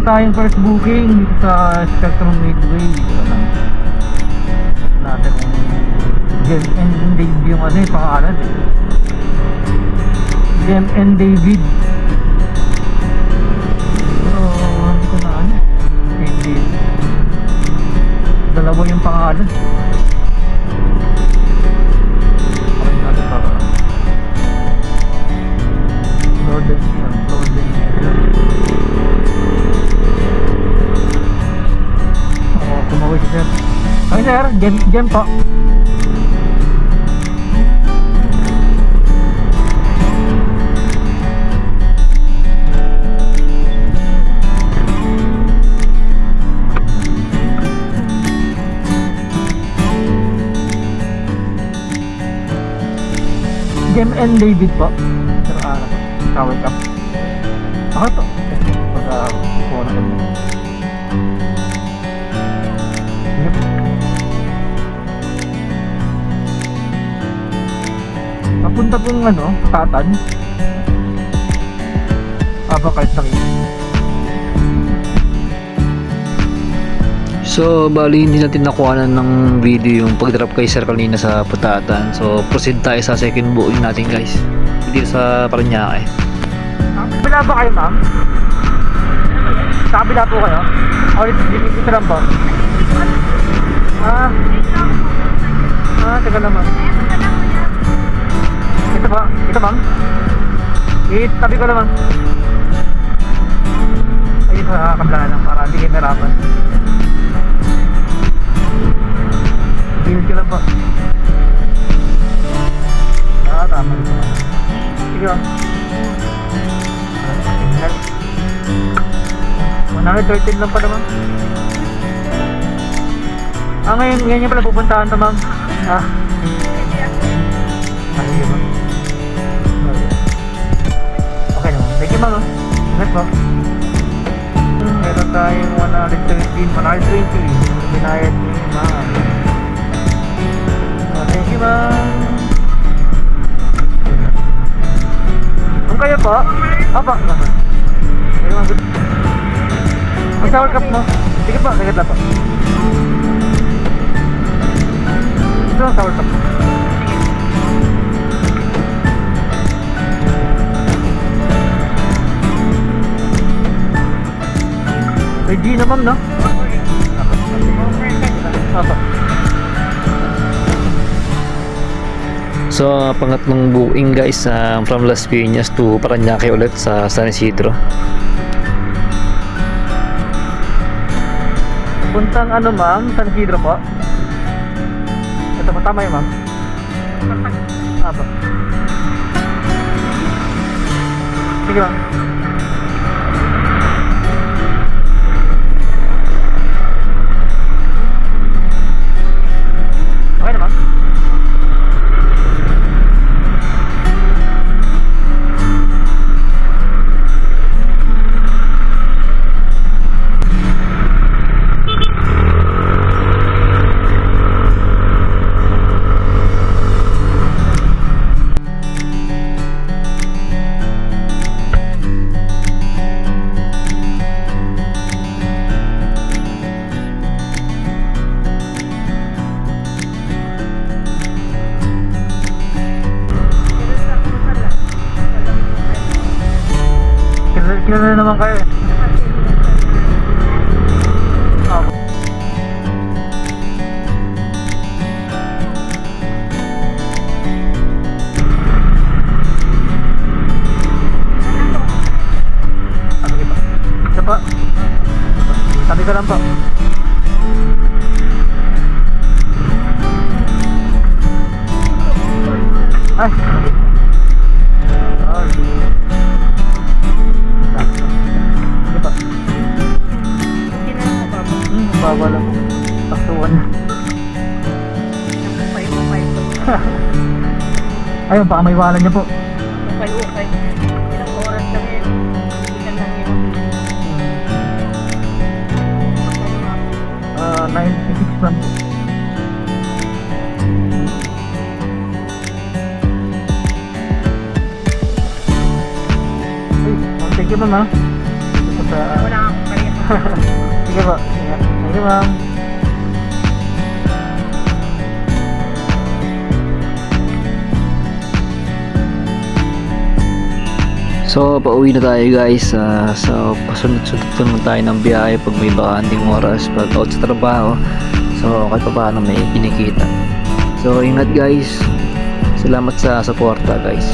tayong first booking dito sa Spectrum Midway. Dito na lang natin kung Jem and David yung ano yung pangalan eh. Jem and David. Pero hindi ko na ano, hindi dalawa yung pangalan. Okay sir, Jem po. Jem and David po. Sir, kaway ka. Ako to. Pagka-kuha na kami. Papunta pong ano, Tatan. Kahit sakit. So bali hindi natin nakuha ng video yung pag-drop kay Sir kanina sa Putatan. So proceed tayo sa second booking natin guys, dito sa Parañaque. Kabila ba kayo ma'am? Sa kabila po kayo? O dito lang po? Taga naman. Ito ba? Ito ma'am? Itabi ko naman. Ayun sa kabila lang para hindi kayo narapan. Bilid ko lang po. Tama ito. Sige o. 113 lang pa naman. Ngayon yung pala pupuntahan to ma'am. Sige ma'am. Okay naman. Thank you ma'am. Ingat po. Meron tayong 120 binayad ni ma'am. Thank you ma'am. Kung kayo po? Apa? Ayun ma'am. Ang shower cup mo? Sige po, sagad lang po. Ito ang shower cup. May G na ma'am, no? Apa. So pangatlong booking guys, from Las Piñas to Parañaque ulit sa San Isidro. Puntang ano ma'am, San Isidro po. Ito po, tama yun ma'am. Apa. Sige ma'am. Okay na ma'am. Kilala naman kayo eh. Ito po. Sabi ko lang po. Ay. Baba lang. Taktuan. Ayun, baka may wala niya po. Okay. Ilang oras lang yun. Ilan lang yun. 96 lang. Ay, thank you ma'am ha. Wala kang pareha. Sige po. Sige ma'am. So, pauwi na tayo guys. So, pasunod-sunod naman tayo ng biyahe pag may bakanting oras, pag out sa trabaho. So, kahit pa paano may kinikita. So, ingat guys. Salamat sa suporta guys.